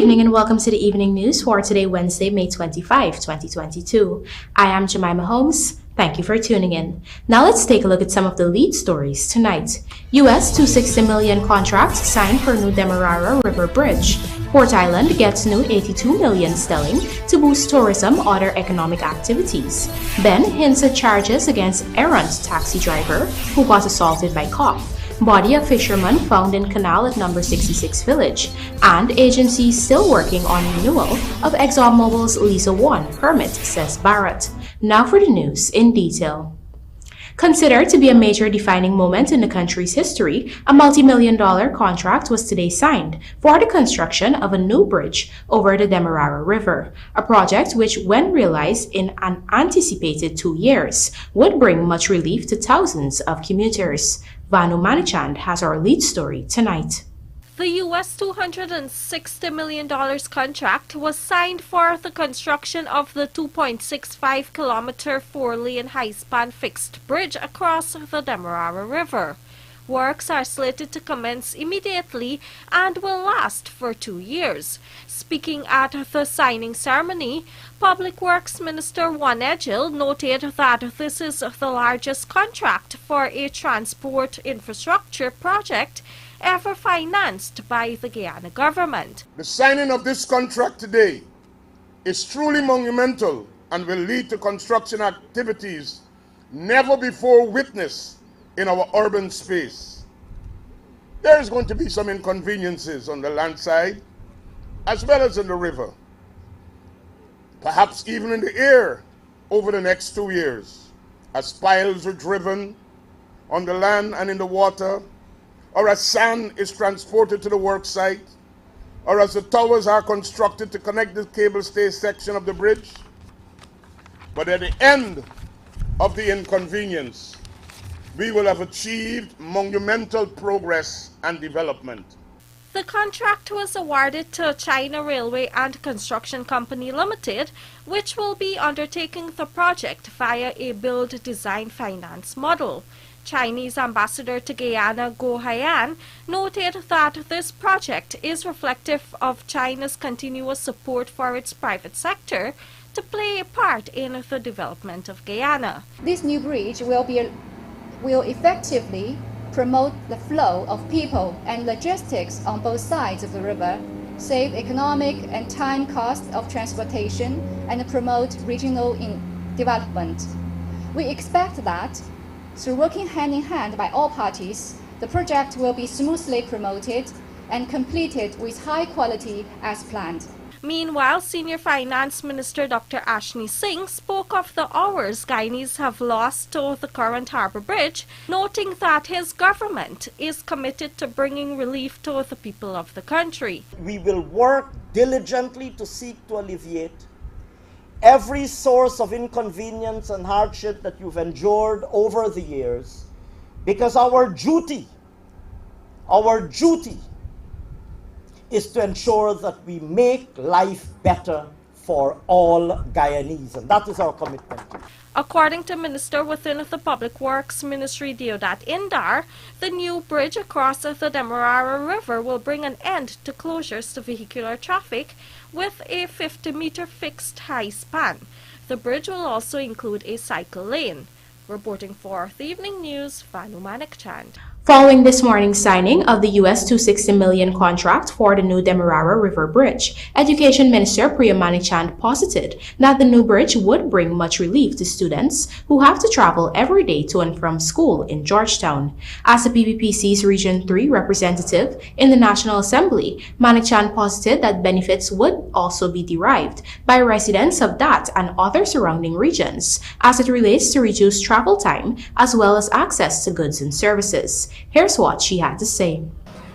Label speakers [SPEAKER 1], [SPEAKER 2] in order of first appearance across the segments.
[SPEAKER 1] evening and welcome to the evening news for today, Wednesday, May 25, 2022. I am Jemima Holmes. Thank you for tuning in. Now let's take a look at some of the lead stories tonight. US $260 million contract signed for new Demerara River Bridge. Port Island gets new $82 million stelling to boost tourism other economic activities. BENN hints at charges against ERRANT taxi driver who got assaulted by cop. Body of Fisherman found in CANAL at number 66 Village, and agencies still working on renewal of EXXONMOBIL'S LIZA 1 permit, says BHARRAT. Now for the news in detail. Considered to be a major defining moment in the country's history, a multi-million-dollar contract was today signed for the construction of a new bridge over the Demerara River, a project which, when realized in an anticipated 2 years, would bring much relief to thousands of commuters. Vanu Manichand has our lead story tonight.
[SPEAKER 2] The US $260 million contract was signed for the construction of the 2.65-kilometer 4-lane high-span fixed bridge across the Demerara River. Works are slated to commence immediately and will last for 2 years. Speaking at the signing ceremony, Public Works Minister Juan Egil noted that this is the largest contract for a transport infrastructure project ever financed by the Guyana government.
[SPEAKER 3] The signing of this contract today is truly monumental and will lead to construction activities never before witnessed in our urban space. There is going to be some inconveniences on the land side as well as in the river, perhaps even in the air over the next 2 years, as piles are driven on the land and in the water, or as sand is transported to the work site, or as the towers are constructed to connect the cable stay section of the bridge. But at the end of the inconvenience, we will have achieved monumental progress and development.
[SPEAKER 2] The contract was awarded to China Railway and Construction Company Limited, which will be undertaking the project via a build, design, finance model. Chinese Ambassador to Guyana Go Haiyan noted that this project is reflective of China's continuous support for its private sector to play a part in the development of Guyana.
[SPEAKER 4] This new bridge will effectively promote the flow of people and logistics on both sides of the river, save economic and time costs of transportation, and promote regional development. We expect that, through working hand in hand by all parties, the project will be smoothly promoted and completed with high quality as planned.
[SPEAKER 2] Meanwhile, Senior Finance Minister Dr Ashni Singh spoke of the hours Guyanese have lost to the current harbour bridge, noting that his government is committed to bringing relief to the people of the country.
[SPEAKER 5] We will work diligently to seek to alleviate every source of inconvenience and hardship that you've endured over the years, because our duty is to ensure that we make life better for all Guyanese, and that is our commitment.
[SPEAKER 2] According to Minister within the Public Works Ministry Deodat Indar, the new bridge across the Demerara River will bring an end to closures to vehicular traffic with a 50-meter fixed high span. The bridge will also include a cycle lane. Reporting for the Evening News, Vanu Manichand.
[SPEAKER 1] Following this morning's signing of the US $260 million contract for the new Demerara River Bridge, Education Minister Priya Manichand posited that the new bridge would bring much relief to students who have to travel every day to and from school in Georgetown. As the PPPC's Region 3 representative in the National Assembly, Manichand posited that benefits would also be derived by residents of that and other surrounding regions as it relates to reduced travel time as well as access to goods and services. Here's what she had to say.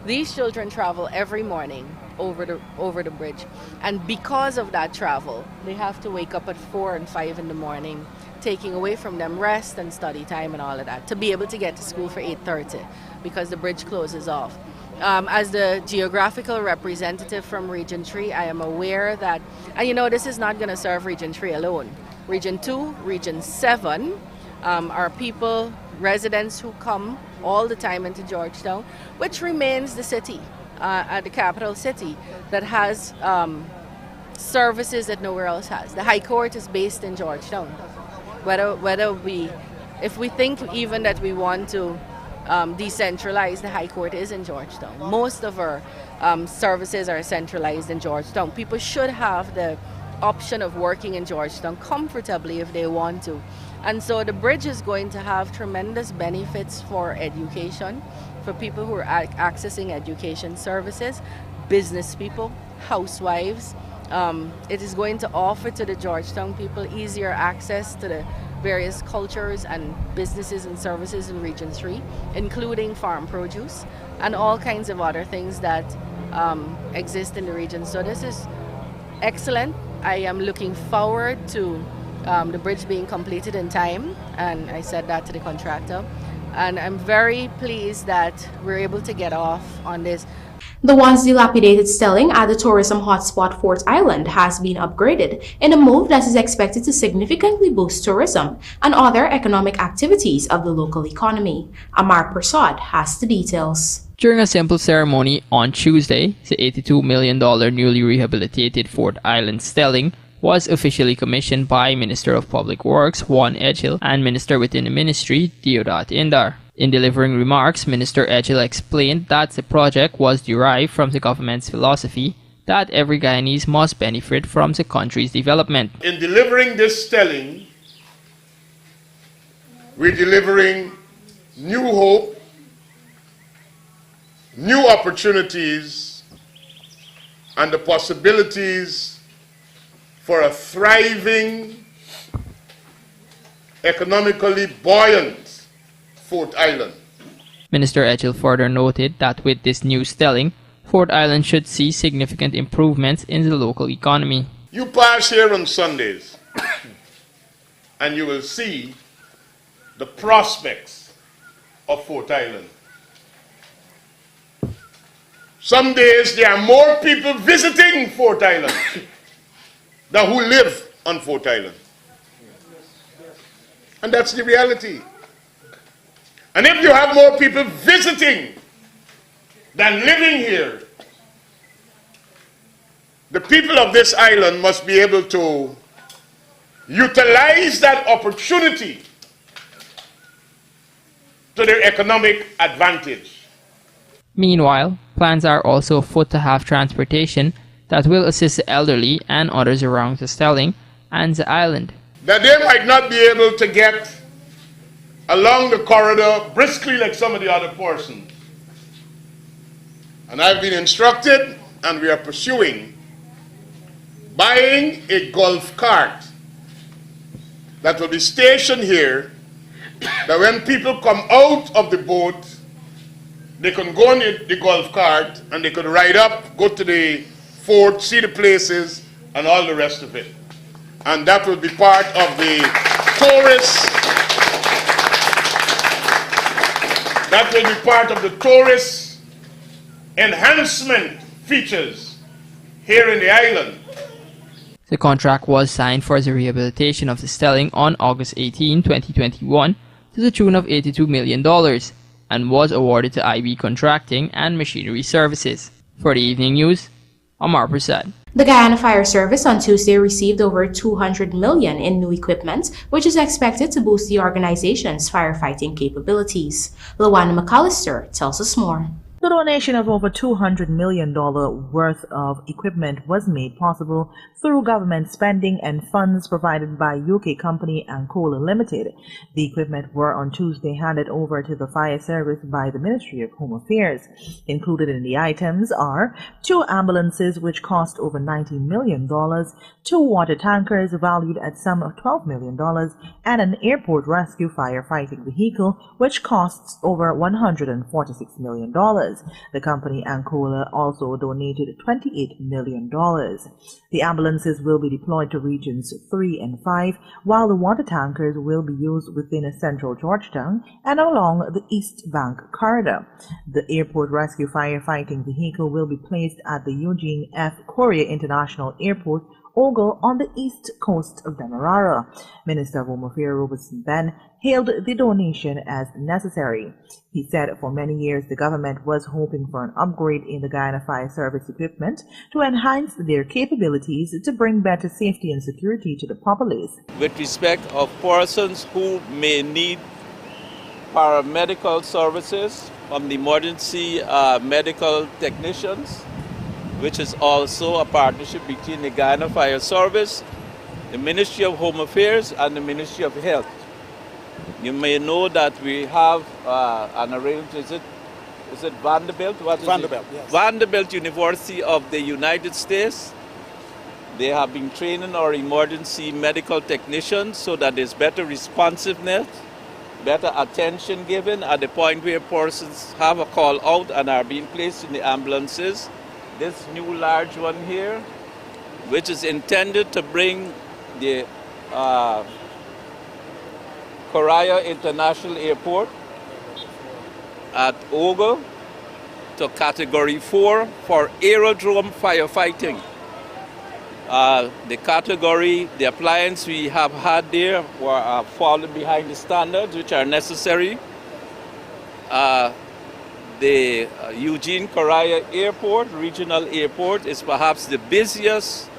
[SPEAKER 6] These children travel every morning over the bridge, and because of that travel, they have to wake up at 4 and 5 in the morning, taking away from them rest and study time and all of that, to be able to get to school for 8:30 because the bridge closes off. As the geographical representative from Region 3, I am aware that, and you know, this is not going to serve Region 3 alone. Region 2, Region 7 are people, residents who come all the time into Georgetown, which remains the city at the capital city that has services that nowhere else has. The High Court is based in Georgetown. If we think even that we want to decentralize, the High Court is in Georgetown. Most of our services are centralized in Georgetown. People should have the option of working in Georgetown comfortably if they want to. And so the bridge is going to have tremendous benefits for education, for people who are accessing education services, business people, housewives. It is going to offer to the Georgetown people easier access to the various cultures and businesses and services in Region 3, including farm produce and all kinds of other things that exist in the region. So this is excellent. I am looking forward to the bridge being completed in time, and I said that to the contractor. And I'm very pleased that we're able to get off on this.
[SPEAKER 1] The once dilapidated Stelling at the tourism hotspot Fort Island has been upgraded in a move that is expected to significantly boost tourism and other economic activities of the local economy. Amar Prasad has the details.
[SPEAKER 7] During a simple ceremony on Tuesday, the $82 million newly rehabilitated Fort Island Stelling was officially commissioned by Minister of Public Works Juan Edghill and Minister within the Ministry Deodat Indar. In delivering remarks, Minister Edghill explained that the project was derived from the government's philosophy that every Guyanese must benefit from the country's development.
[SPEAKER 3] In delivering this Stelling, we're delivering new hope, new opportunities, and the possibilities for a thriving, economically buoyant Fort Island.
[SPEAKER 7] Minister Edghill further noted that with this new Stelling, Fort Island should see significant improvements in the local economy.
[SPEAKER 3] You pass here on Sundays and you will see the prospects of Fort Island. Some days there are more people visiting Fort Island than who live on Fort Island. And that's the reality. And if you have more people visiting than living here, the people of this island must be able to utilize that opportunity to their economic advantage.
[SPEAKER 7] Meanwhile, plans are also afoot to have transportation that will assist the elderly and others around the Stelling and the island.
[SPEAKER 3] That they might not be able to get along the corridor briskly like some of the other persons. And I've been instructed, and we are pursuing, buying a golf cart that will be stationed here, that when people come out of the boat, they can go on the golf cart and they could ride up, go to the fort, see the places, and all the rest of it. And that will be part of the tourist. That will be part of the tourist enhancement features here in the island.
[SPEAKER 7] The contract was signed for the rehabilitation of the Stelling on August 18, 2021 to the tune of $82 million and was awarded to IB Contracting and Machinery Services. For the evening news, Amar Prasad.
[SPEAKER 1] The Guyana Fire Service on Tuesday received over $200 million in new equipment, which is expected to boost the organization's firefighting capabilities. Luana McAllister tells us more.
[SPEAKER 8] The donation of over $200 million worth of equipment was made possible through government spending and funds provided by UK company Ancola Limited. The equipment were on Tuesday handed over to the fire service by the Ministry of Home Affairs. Included in the items are 2 ambulances which cost over $90 million, 2 water tankers valued at some of $12 million, and an airport rescue firefighting vehicle which costs over $146 million. The company Ancola also donated $28 million. The ambulances will be deployed to regions 3 and 5, while the water tankers will be used within central Georgetown and along the East Bank corridor. The airport rescue firefighting vehicle will be placed at the Eugene F. Courier International Airport Ogle on the east coast of Demerara. Minister of Home Affairs BENN hailed the donation as necessary. He said for many years the government was hoping for an upgrade in the Guyana Fire Service equipment to enhance their capabilities to bring better safety and security to the populace.
[SPEAKER 9] With respect of persons who may need paramedical services from the emergency medical technicians, which is also a partnership between the Guyana Fire Service, the Ministry of Home Affairs, and the Ministry of Health. You may know that we have an arrangement, is it Vanderbilt? What is
[SPEAKER 10] Vanderbilt,
[SPEAKER 9] it?
[SPEAKER 10] yes.
[SPEAKER 9] Vanderbilt University of the United States. They have been training our emergency medical technicians so that there's better responsiveness, better attention given at the point where persons have a call out and are being placed in the ambulances. This new large one here, which is intended to bring the Korea International Airport at Ogle to Category 4 for aerodrome firefighting. The category, the appliance we have had there were falling behind the standards which are necessary. The Eugene Korea Airport, regional airport, is perhaps the busiest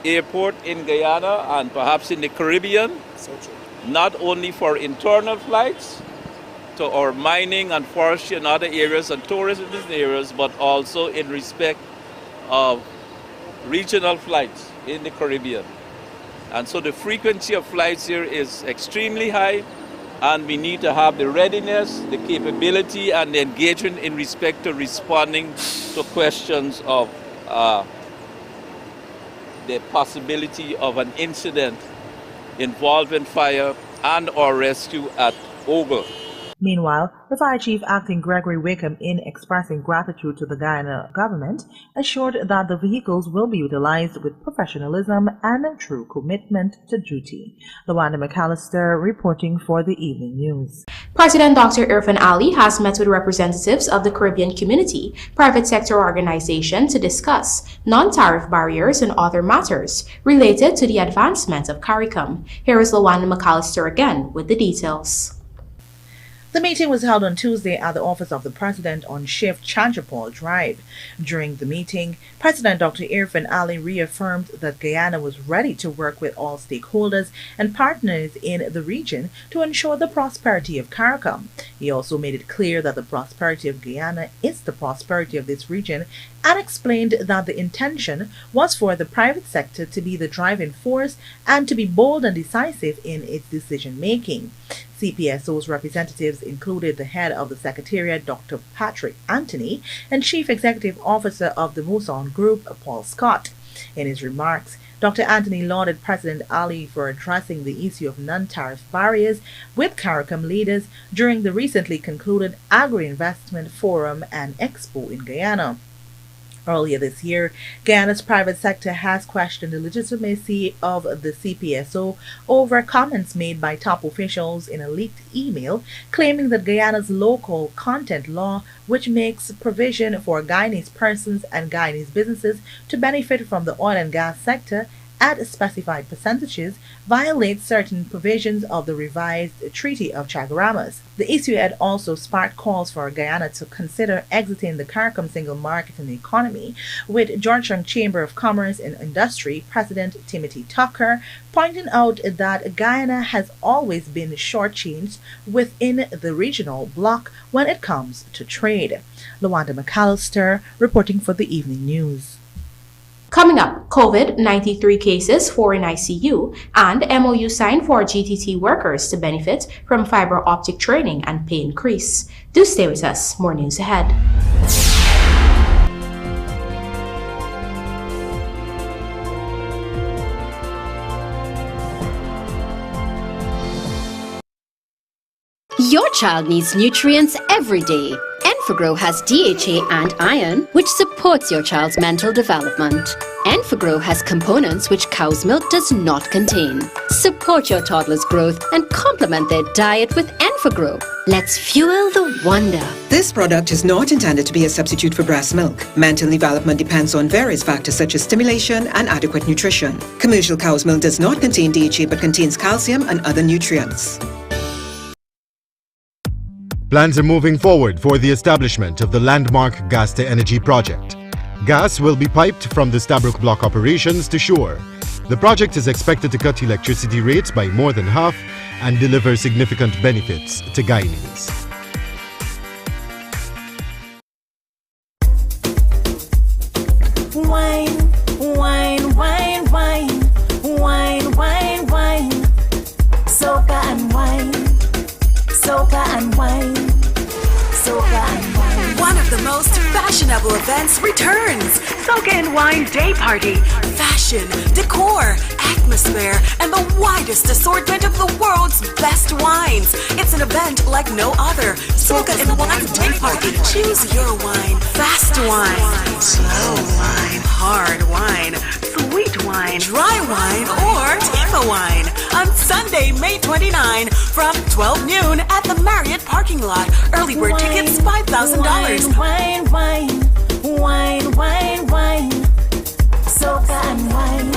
[SPEAKER 9] airport in Guyana and perhaps in the Caribbean, not only for internal flights to our mining and forestry and other areas and tourism areas, but also in respect of regional flights in the Caribbean. And so the frequency of flights here is extremely high, and we need to have the readiness, the capability, and the engagement in respect to responding to questions of the possibility of an incident involving fire and or rescue at Ogle.
[SPEAKER 8] Meanwhile, the Fire Chief Acting Gregory Wickham, in expressing gratitude to the Guyana government, assured that the vehicles will be utilized with professionalism and true commitment to duty. Lawanda McAllister reporting for the Evening News.
[SPEAKER 1] President Dr. Irvin Ali has met with representatives of the Caribbean community, private sector organization to discuss non-tariff barriers and other matters related to the advancement of CARICOM. Here is Lawanda McAllister again with the details.
[SPEAKER 8] The meeting was held on Tuesday at the office of the President on Shift Chanchapal Drive. During the meeting, President Dr. Irvin Ali reaffirmed that Guyana was ready to work with all stakeholders and partners in the region to ensure the prosperity of CARICOM. He also made it clear that the prosperity of Guyana is the prosperity of this region and explained that the intention was for the private sector to be the driving force and to be bold and decisive in its decision-making. CPSO's representatives included the head of the Secretariat, Dr. Patrick Anthony, and Chief Executive Officer of the Mousson Group, Paul Scott. In his remarks, Dr. Anthony lauded President Ali for addressing the issue of non-tariff barriers with CARICOM leaders during the recently concluded Agri-Investment Forum and Expo in Guyana. Earlier this year, Guyana's private sector has questioned the legitimacy of the CPSO over comments made by top officials in a leaked email claiming that Guyana's local content law, which makes provision for Guyanese persons and Guyanese businesses to benefit from the oil and gas sector at specified percentages, violates certain provisions of the revised Treaty of Chaguaramas. The issue had also sparked calls for Guyana to consider exiting the CARICOM single market and economy, with Georgetown Chamber of Commerce and Industry President Timothy Tucker pointing out that Guyana has always been shortchanged within the regional bloc when it comes to trade. Lawanda McAllister reporting for the Evening News.
[SPEAKER 1] Coming up, COVID, 93 cases, 4 in ICU, and MOU signed for GTT workers to benefit from fiber optic training and pay increase. Do stay with us. More news ahead.
[SPEAKER 11] Your child needs nutrients every day. Enfagrow has DHA and iron, which supports your child's mental development. Enfagrow has components which cow's milk does not contain. Support your toddler's growth and complement their diet with Enfagrow. Enfagrow. Let's fuel the wonder.
[SPEAKER 10] This product is not intended to be a substitute for breast milk. Mental development depends on various factors such as stimulation and adequate nutrition. Commercial cow's milk does not contain DHA but contains calcium and other nutrients.
[SPEAKER 12] Plans are moving forward for the establishment of the landmark gas-to-energy project. Gas will be piped from the Stabroek block operations to shore. The project is expected to cut electricity rates by more than half and deliver significant benefits to Guyanese.
[SPEAKER 13] Wine, wine, wine, wine, wine, wine, wine, soca and wine, soca and wine, soca and wine.
[SPEAKER 14] One of the most fashionable events returns. Soca and Wine Day Party. Fashion, decor, atmosphere, and the widest assortment of the world's best wines. It's an event like no other. Soca and Wine Day Party. Choose your wine. Fast wine, slow wine, hard wine, sweet wine, dry wine, or Tifa wine. On Sunday, May 29 from 12 noon at the Marriott parking lot. Early bird tickets $5,000.
[SPEAKER 13] Wine, wine, wine, wine, wine, soca and wine.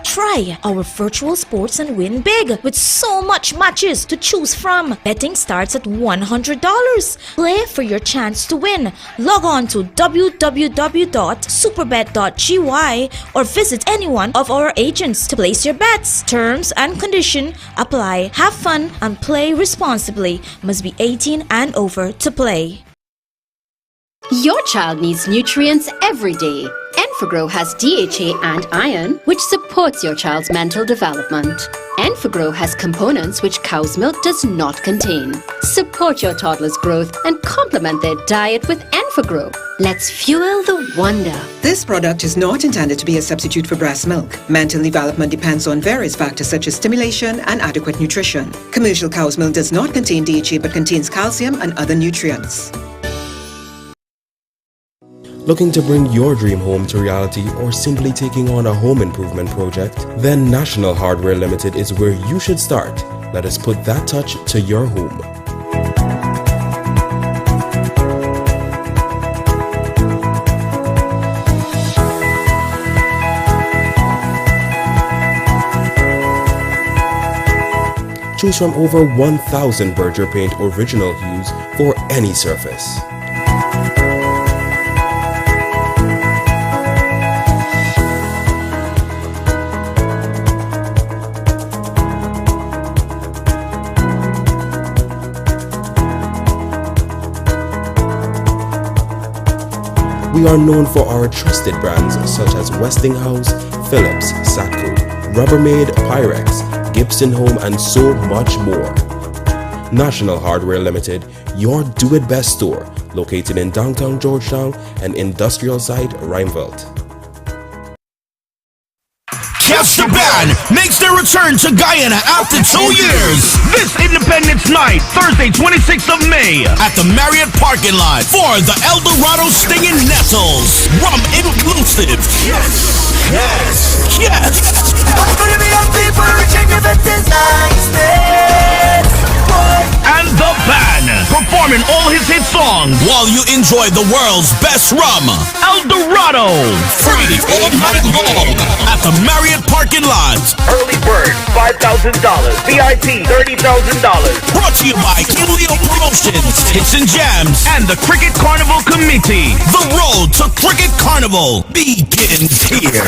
[SPEAKER 15] Try our virtual sports and win big with so much matches to choose from. Betting starts at $100. Play for your chance to win. Log on to www.superbet.gy or visit any one of our agents to place your bets. Terms and conditions apply. Have fun and play responsibly. Must be 18 and over to play.
[SPEAKER 11] Your child needs nutrients every day. Enfagrow has DHA and iron, which supports your child's mental development. Enfagrow has components which cow's milk does not contain. Support your toddler's growth and complement their diet with Enfagrow. Let's fuel the wonder.
[SPEAKER 10] This product is not intended to be a substitute for breast milk. Mental development depends on various factors such as stimulation and adequate nutrition. Commercial cow's milk does not contain DHA but contains calcium and other nutrients.
[SPEAKER 16] Looking to bring your dream home to reality or simply taking on a home improvement project? Then National Hardware Limited is where you should start. Let us put that touch to your home. Choose from over 1,000 Berger Paint original hues for any surface. We are known for our trusted brands such as Westinghouse, Philips, Satco, Rubbermaid, Pyrex, Gibson Home, and so much more. National Hardware Limited, your do-it-best store, located in downtown Georgetown and industrial site Rijnveld.
[SPEAKER 17] Catch the Band makes their return to Guyana after 2 years. This Independence Night, Thursday, 26th of May, at the Marriott parking lot for the El Dorado Stinging Nettles. Rum inclusive. Yes, yes, yes. I'm gonna be on people reaching you the design and the band performing all his hit songs while you enjoy the world's best rum, El Dorado. Free all night long at the Marriott parking lot.
[SPEAKER 18] Early bird $5,000, VIP $30,000.
[SPEAKER 17] Brought to you by Kilio Promotions, Hits and Jams, and the Cricket Carnival Committee. The road to Cricket Carnival begins here.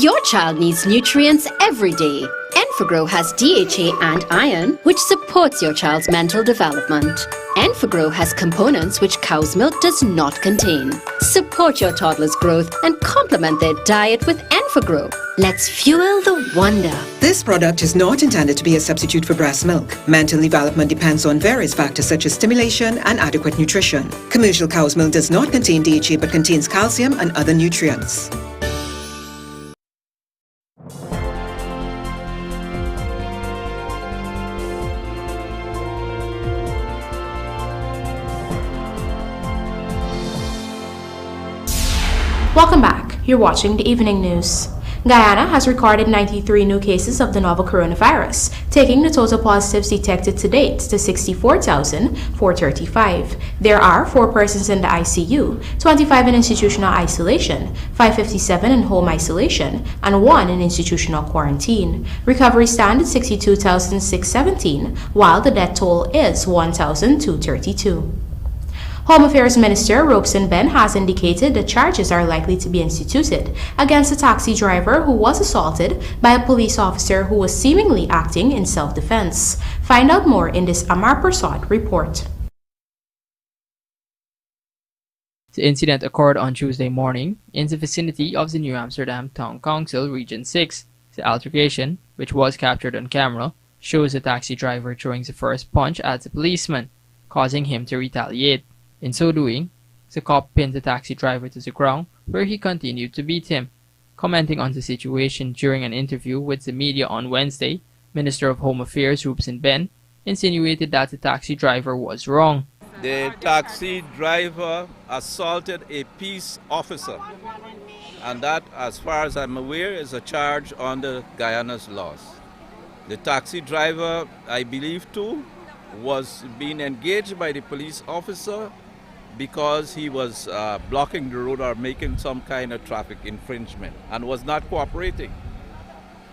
[SPEAKER 11] Your child needs nutrients every day. Enfagrow has DHA and iron, which supports your child's mental development. Enfagrow has components which cow's milk does not contain. Support your toddler's growth and complement their diet with Enfagrow. Let's fuel the wonder.
[SPEAKER 10] This product is not intended to be a substitute for breast milk. Mental development depends on various factors such as stimulation and adequate nutrition. Commercial cow's milk does not contain DHA but contains calcium and other nutrients.
[SPEAKER 1] Welcome back. You're watching the evening news. Guyana has recorded 93 new cases of the novel coronavirus, taking the total positives detected to date to 64,435. There are 4 persons in the ICU, 25 in institutional isolation, 557 in home isolation, and 1 in institutional quarantine. Recovery stand at 62,617, while the death toll is 1,232. Home Affairs Minister BENN has indicated that charges are likely to be instituted against a taxi driver who was assaulted by a police officer who was seemingly acting in self-defense. Find out more in this Amar Prasad report.
[SPEAKER 7] The incident occurred on Tuesday morning in the vicinity of the New Amsterdam Town Council Region 6. The altercation, which was captured on camera, shows the taxi driver throwing the first punch at the policeman, causing him to retaliate. In so doing, the cop pinned the taxi driver to the ground, where he continued to beat him. Commenting on the situation during an interview with the media on Wednesday, Minister of Home Affairs BENN insinuated that the taxi driver was wrong.
[SPEAKER 9] The taxi driver assaulted a peace officer, and that, as far as I'm aware, is a charge under Guyana's laws. The taxi driver, I believe too, was being engaged by the police officer because he was blocking the road or making some kind of traffic infringement and was not cooperating.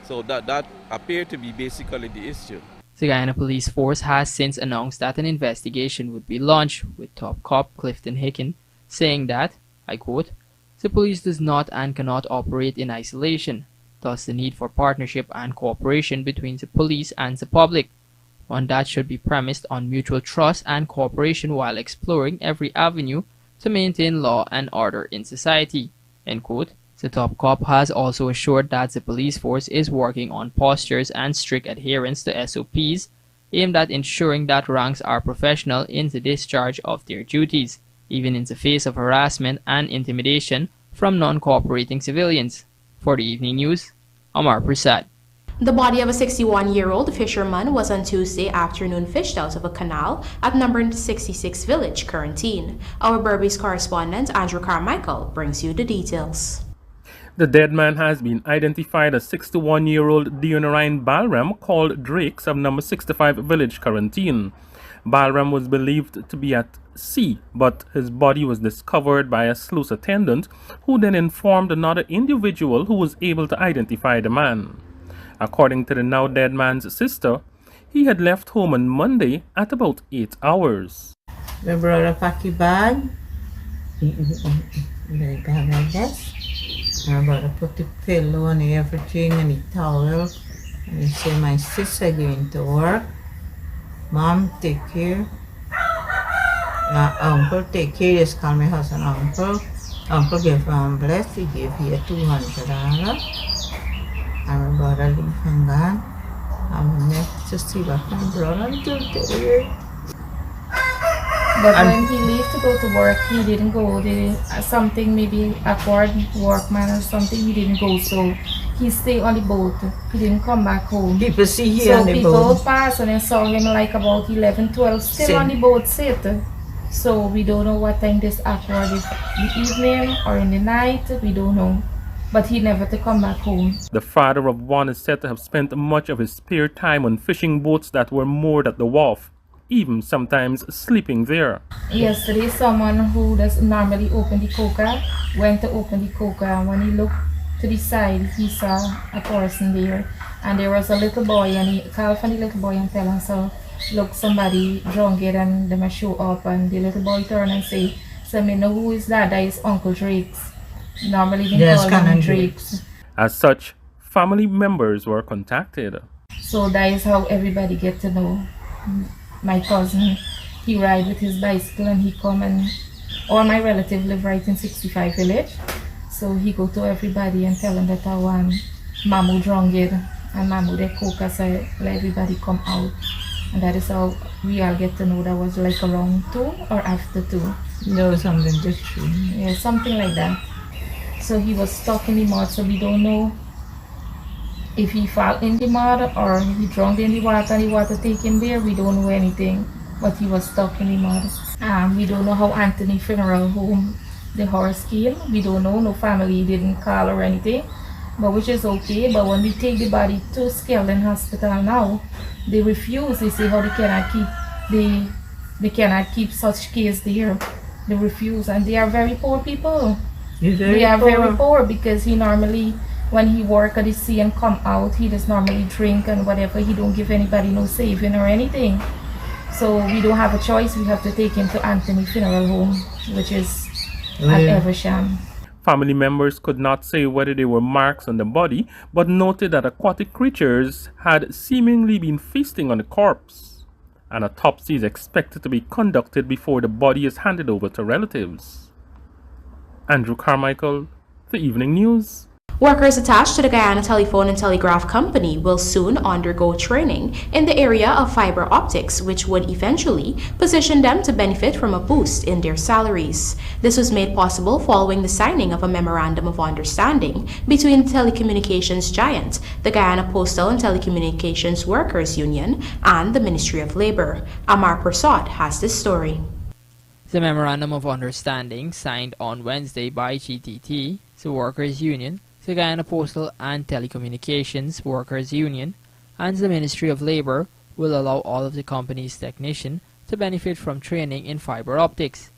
[SPEAKER 9] So that appeared to be basically the issue.
[SPEAKER 7] The Guyana Police Force has since announced that an investigation would be launched, with top cop Clifton Hicken saying that, I quote, "The police does not and cannot operate in isolation, thus the need for partnership and cooperation between the police and the public, one that should be premised on mutual trust and cooperation while exploring every avenue to maintain law and order in society." End quote. The top cop has also assured that the police force is working on postures and strict adherence to SOPs aimed at ensuring that ranks are professional in the discharge of their duties, even in the face of harassment and intimidation from non-cooperating civilians. For the evening news, Amar Prasad.
[SPEAKER 1] The body of a 61-year-old fisherman was on Tuesday afternoon fished out of a canal at number 66 Village, Quarantine. Our Berbice correspondent Andrew Carmichael brings you the details.
[SPEAKER 19] The dead man has been identified as 61-year-old Dionarine Balram, called Drakes, of number 65 Village, Quarantine. Balram was believed to be at sea, but his body was discovered by a sluice attendant, who then informed another individual who was able to identify the man. According to the now dead man's sister, he had left home on Monday at about 8 hours.
[SPEAKER 20] My brother packed his bag. Like this. My brother put the pillow and everything and the towel. And he said, "My sister going to work. Mom, take care. Uncle, take care." Just call my husband uncle. Uncle gave him bless. He gave here $200. And my brother leave and gone. I'm next to see what my brother do today.
[SPEAKER 21] But when he left to go to work, he didn't go. Something, maybe awkward workman or something, he didn't go. So he stayed on the boat. He didn't come back home.
[SPEAKER 20] People see him on the boat.
[SPEAKER 21] So people passed and they saw him like about 11, 12, still on the boat sit. So we don't know what time this awkward is, the evening or in the night, we don't know. But he never to come back home.
[SPEAKER 19] The father of one is said to have spent much of his spare time on fishing boats that were moored at the wharf, even sometimes sleeping there.
[SPEAKER 21] Yesterday, someone who does normally open the coca went to open the coca, and when he looked to the side, he saw a person there, and there was a little boy, and he called for the little boy and tell him, so look, somebody drunk it and they must show up, and the little boy turned and say, "So me know who is that? That is Uncle Drake's." Normally they call him Drake's.
[SPEAKER 19] As such, family members were contacted.
[SPEAKER 21] So that is how everybody get to know. My cousin, he ride with his bicycle and he come, and all my relatives live right in 65 Village. So he go to everybody and tell them that I want Mamu drunk it and Mamu de coca, so let everybody come out. And that is how we all get to know. That was like around 2 or after 2.
[SPEAKER 20] There was something different.
[SPEAKER 21] Yeah, something like that. So he was stuck in the mud, so we don't know if he fell in the mud or he drowned in the water and the water take him there. We don't know anything, but he was stuck in the mud. We don't know how Anthony Funeral Home, the horse came. We don't know, no family didn't call or anything. but which is okay. But when we take the body to Skelton Hospital now, they refuse. They say how they cannot keep such case there. They refuse, and they are very poor people. They are very poor because he normally, when he work at the sea and come out, he does normally drink and whatever. He don't give anybody no saving or anything. So we don't have a choice. We have to take him to Anthony Funeral Home, which is at Eversham.
[SPEAKER 19] Family members could not say whether there were marks on the body, but noted that aquatic creatures had seemingly been feasting on the corpse. An autopsy is expected to be conducted before the body is handed over to relatives. Andrew Carmichael, The Evening News.
[SPEAKER 1] Workers attached to the Guyana Telephone and Telegraph Company will soon undergo training in the area of fiber optics, which would eventually position them to benefit from a boost in their salaries. This was made possible following the signing of a Memorandum of Understanding between the telecommunications giant, the Guyana Postal and Telecommunications Workers Union, and the Ministry of Labor. Amar Prasad has this story.
[SPEAKER 7] The Memorandum of Understanding, signed on Wednesday by GTT, the Workers Union, the Guyana Postal and Telecommunications Workers Union, and the Ministry of Labor, will allow all of the company's technicians to benefit from training in fiber optics.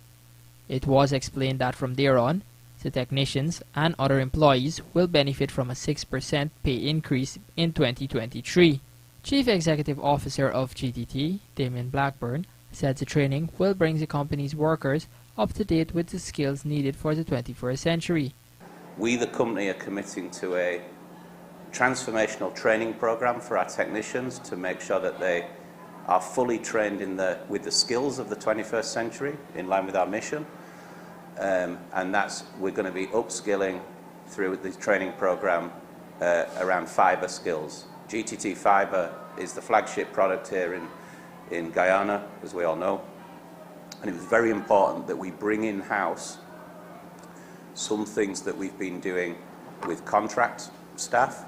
[SPEAKER 7] It was explained that from there on, the technicians and other employees will benefit from a 6% pay increase in 2023. Chief Executive Officer of GTT, Damien Blackburn, said the training will bring the company's workers up to date with the skills needed for the 21st century.
[SPEAKER 4] We, the company, are committing to a transformational training program for our technicians to make sure that they are fully trained with the skills of the 21st century in line with our mission. And we're going to be upskilling through the training program around fiber skills. GTT Fiber is the flagship product here in Guyana, as we all know. And it was very important that we bring in-house some things that we've been doing with contract staff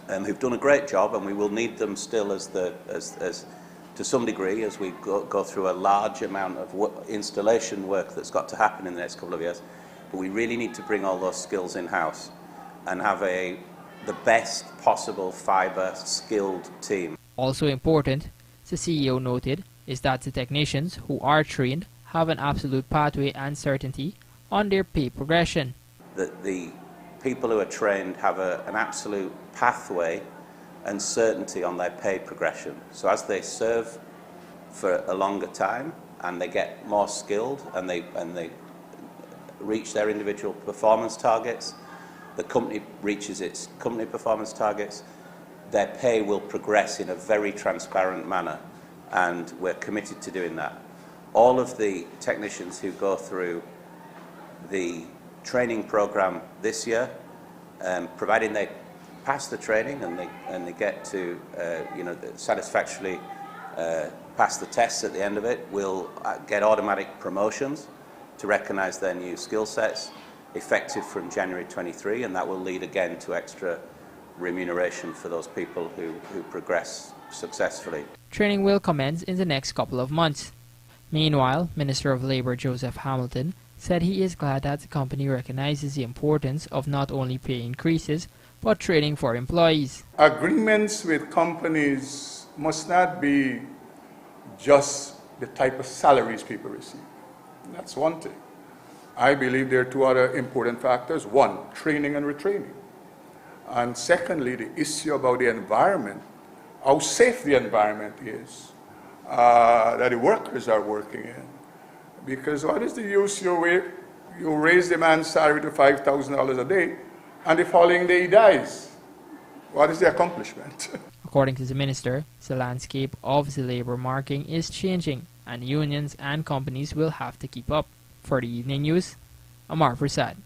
[SPEAKER 4] who've done a great job, and we will need them still as to some degree as we go through a large amount of installation work that's got to happen in the next couple of years. But we really need to bring all those skills in-house and have the best possible fiber skilled team. Also important, the CEO noted, is that the technicians who are trained have an absolute pathway and certainty on their pay progression. That the people who are trained have an absolute pathway and certainty on their pay progression. So as they serve for a longer time and they get more skilled and they reach their individual performance targets, the company reaches its company performance targets, their pay will progress in a very transparent manner, and we're committed to doing that. All of the technicians who go through the training program this year, providing they pass the training and they get to satisfactorily pass the tests at the end of it, will get automatic promotions to recognise their new skill sets, effective from January 23, and that will lead again to extra remuneration for those people who progress successfully. Training will commence in the next couple of months. Meanwhile, Minister of Labour Joseph Hamilton said he is glad that the company recognizes the importance of not only pay increases, but training for employees.
[SPEAKER 22] Agreements with companies must not be just the type of salaries people receive. That's one thing. I believe there are two other important factors. One, training and retraining. And secondly, the issue about the environment, how safe the environment is that the workers are working in. Because what is the use you raise the man's salary to $5,000 a day and the following day he dies? What is the accomplishment?
[SPEAKER 7] According to the minister, the landscape of the labour market is changing and unions and companies will have to keep up. For the Evening News, Amar Prasad.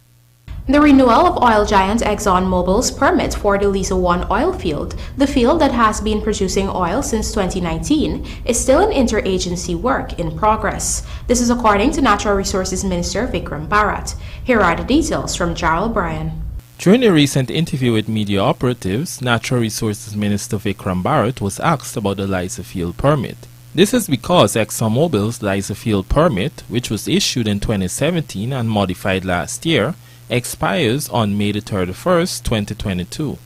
[SPEAKER 1] The renewal of oil giant EXXONMOBIL'S permit for the LIZA 1 oil field, the field that has been producing oil since 2019, is still an interagency work in progress. This is according to Natural Resources Minister Vikram Bharrat. Here are the details from Jarrell Bryan.
[SPEAKER 23] During a recent interview with media operatives, Natural Resources Minister Vikram Bharrat was asked about the Lysofield permit. This is because EXXONMOBIL'S Lysofield permit, which was issued in 2017 and modified last year, expires on May the 31st, 2022.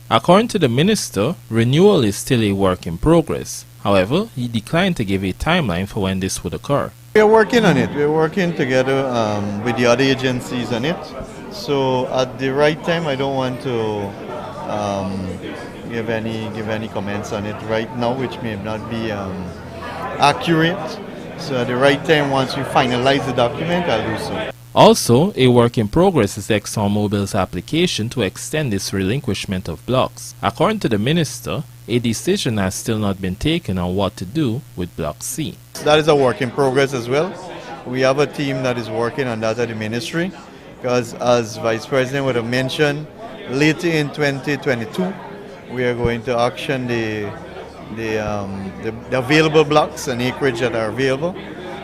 [SPEAKER 23] According to the minister, renewal is still a work in progress. However, he declined to give a timeline for when this would occur.
[SPEAKER 2] We are working on it. We're working together with the other agencies on it. So at the right time, I don't want to give any comments on it right now, which may not be accurate. So at the right time, once we finalize the document, I'll do so.
[SPEAKER 23] Also, a work in progress is EXXONMOBIL'S application to extend its relinquishment of blocks. According to the minister, a decision has still not been taken on what to do with Block C.
[SPEAKER 2] That is a work in progress as well. We have a team that is working on that at the ministry, because as Vice President would have mentioned, later in 2022, we are going to auction the available blocks and acreage that are available.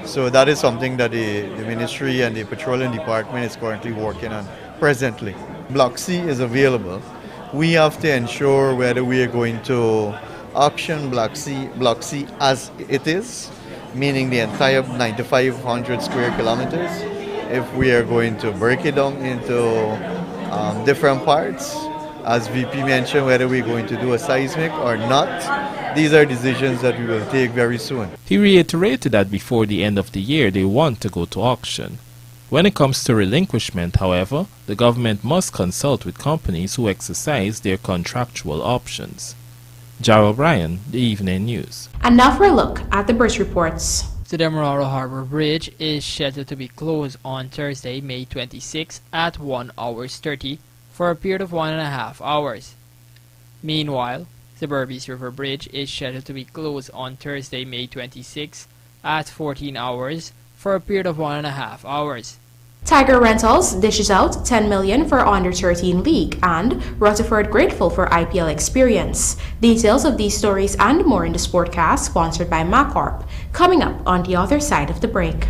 [SPEAKER 2] So that is something that the ministry and the petroleum department is currently working on presently. Block C is available. We have to ensure whether we are going to auction Block C as it is, meaning the entire 9,500 square kilometers. If we are going to break it down into different parts, as VP mentioned, whether we're going to do a seismic or not. These are decisions that we will take very soon.
[SPEAKER 23] He reiterated that before the end of the year they want to go to auction. When it comes to relinquishment, however, the government must consult with companies who exercise their contractual options. Jarrell Bryan, The Evening News.
[SPEAKER 1] And now for a look at the bridge reports.
[SPEAKER 7] The DEMERARA Harbor Bridge is scheduled to be closed on Thursday, May 26 at 1:30 for a period of 1.5 hours. Meanwhile, the Berbice River Bridge is scheduled to be closed on Thursday, May 26 at 14 hours for a period of 1.5 hours.
[SPEAKER 1] Tiger Rentals dishes out $10 million for Under 13 League, and Rutherford grateful for IPL experience. Details of these stories and more in the Sportcast, sponsored by MacCorp, coming up on the other side of the break.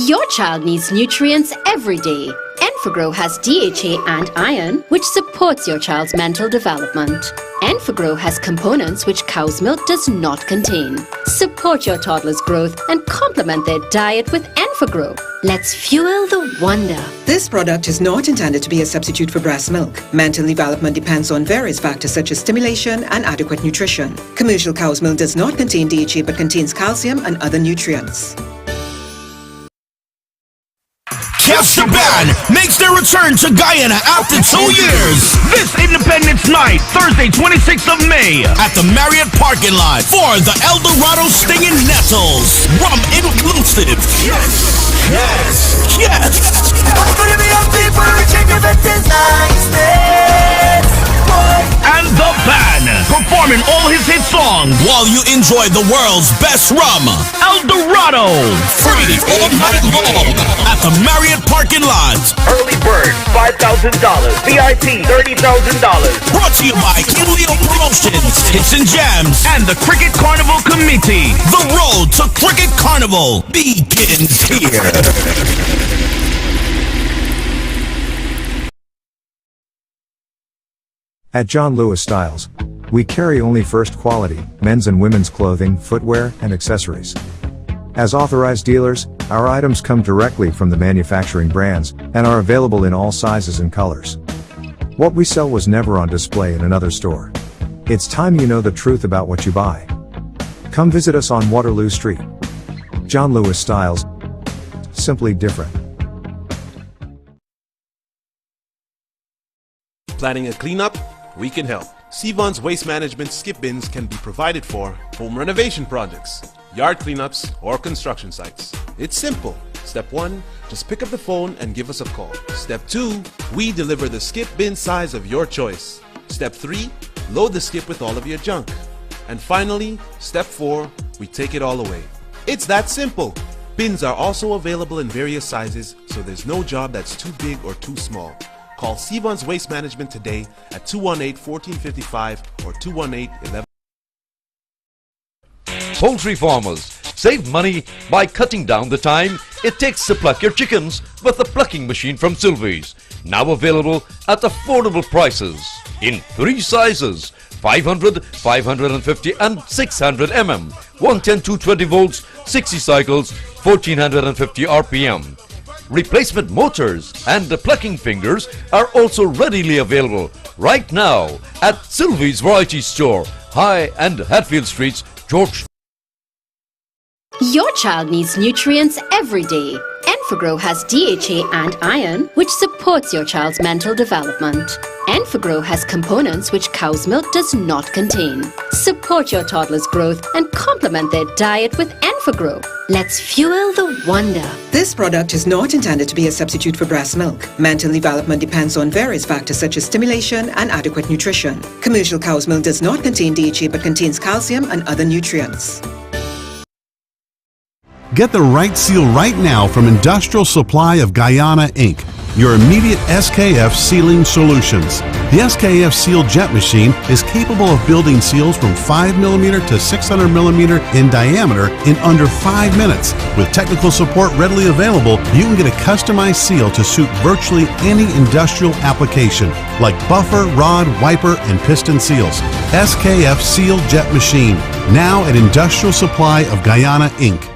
[SPEAKER 11] Your child needs nutrients every day. Enfagrow has DHA and iron, which supports your child's mental development. Enfagrow has components which cow's milk does not contain. Support your toddler's growth and complement their diet with Enfagrow. Let's fuel the wonder.
[SPEAKER 10] This product is not intended to be a substitute for breast milk. Mental development depends on various factors such as stimulation and adequate nutrition. Commercial cow's milk does not contain DHA but contains calcium and other nutrients.
[SPEAKER 17] Fisherman makes their return to Guyana after 2 years. This Independence Night, Thursday, 26th of May, at the Marriott parking lot for the El Dorado Stinging Nettles. Rum inclusive. Yes, yes, yes. And the band performing all his hit songs while you enjoy the world's best rum, El Dorado. Free all night long at the Marriott parking lot.
[SPEAKER 18] Early bird, $5,000. VIP, $30,000.
[SPEAKER 17] Brought to you by Kilio Promotions, Hits and Jams, and the Cricket Carnival Committee. The road to Cricket Carnival begins here.
[SPEAKER 5] At John Lewis Styles, we carry only first quality men's and women's clothing, footwear, and accessories. As authorized dealers, our items come directly from the manufacturing brands and are available in all sizes and colors. What we sell was never on display in another store. It's time you know the truth about what you buy. Come visit us on Waterloo Street. John Lewis Styles. Simply different.
[SPEAKER 6] Planning a cleanup? We can help. Sevon's Waste Management skip bins can be provided for home renovation projects, yard cleanups, or construction sites. It's simple. Step 1, just pick up the phone and give us a call. Step 2, we deliver the skip bin size of your choice. Step 3, load the skip with all of your junk. And finally, step 4, we take it all away. It's that simple. Bins are also available in various sizes, so there's no job that's too big or too small. Call Sevon's Waste Management today at 218-1455 or 218-11.
[SPEAKER 24] Poultry farmers, save money by cutting down the time it takes to pluck your chickens with the plucking machine from Sylvie's. now available at affordable prices in 3 sizes: 500, 550 and 600 mm, 110 220 volts, 60 cycles, 1450 RPM. Replacement motors and the plucking fingers are also readily available right now at Sylvie's Variety Store, High and Hatfield Streets, George.
[SPEAKER 11] Your child needs nutrients every day. Enfagrow has DHA and iron, which supports your child's mental development. Enfagrow has components which cow's milk does not contain. Support your toddler's growth and complement their diet with Enfagrow. Let's fuel the wonder.
[SPEAKER 10] This product is not intended to be a substitute for breast milk. Mental development depends on various factors such as stimulation and adequate nutrition. Commercial cow's milk does not contain DHA but contains calcium and other nutrients.
[SPEAKER 3] Get the right seal right now from Industrial Supply of Guyana, Inc., your immediate SKF sealing solutions. The SKF Seal Jet Machine is capable of building seals from 5mm to 600mm in diameter in under 5 minutes. With technical support readily available, you can get a customized seal to suit virtually any industrial application, like buffer, rod, wiper, and piston seals. SKF Seal Jet Machine, now at Industrial Supply of Guyana, Inc.